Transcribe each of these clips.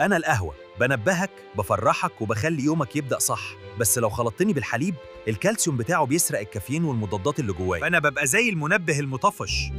أنا القهوة بنبهك، بفرحك وبخلي يومك يبدأ صح، بس لو خلطتني بالحليب الكالسيوم بتاعه بيسرق الكافيين والمضادات اللي جواه، فأنا ببقى زي المنبه المطفش.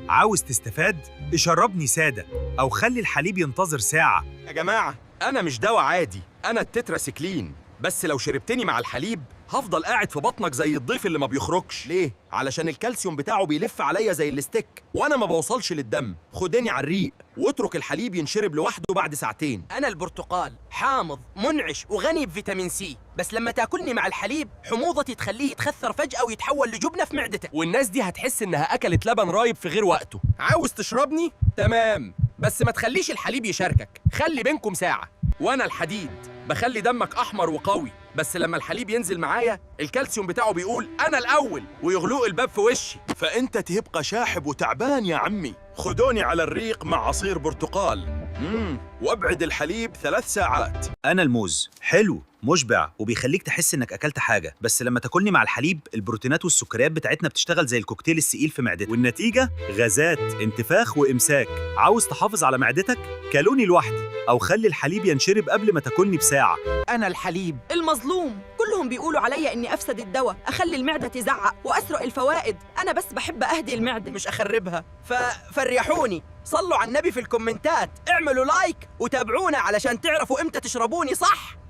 عاوز تستفاد؟ اشربني سادة أو خلي الحليب ينتظر ساعة. يا جماعة أنا مش دواء عادي، أنا التتراسيكلين، بس لو شربتني مع الحليب هفضل قاعد في بطنك زي الضيف اللي ما بيخرجش. ليه؟ علشان الكالسيوم بتاعه بيلف عليا زي الستيك وانا ما بوصلش للدم. خدني على الريق واترك الحليب ينشرب لوحده بعد ساعتين. أنا البرتقال حامض منعش وغني بفيتامين سي، بس لما تاكلني مع الحليب حموضتي تخليه يتخثر فجأة ويتحول لجبنة في معدتك. والناس دي هتحس انها اكلت لبن رايب في غير وقته. عاوز تشربني؟ تمام، بس ما تخليش الحليب يشاركك، خلي بينكم ساعة. وانا الحديد بخلي دمك احمر وقوي، بس لما الحليب ينزل معايا الكالسيوم بتاعه بيقول انا الاول ويغلق الباب في وشي، فانت تبقى شاحب وتعبان يا عمي. خدوني على الريق مع عصير برتقال وابعد الحليب 3 ساعات. أنا الموز حلو مشبع وبيخليك تحس إنك أكلت حاجة، بس لما تاكلني مع الحليب البروتينات والسكريات بتاعتنا بتشتغل زي الكوكتيل الثقيل في معدتك، والنتيجة غازات، انتفاخ وإمساك. عاوز تحافظ على معدتك؟ كلوني لوحدي أو خلي الحليب ينشرب قبل ما تاكلني بساعة. أنا الحليب المظلوم، كلهم بيقولوا عليا إني أفسد الدواء، أخلي المعدة تزعق وأسرق الفوائد، أنا بس بحب أهدي المعدة مش أخربها. فريحوني، صلوا على النبي في الكومنتات، اعملوا لايك وتابعونا علشان تعرفوا إمتى تشربوني صح.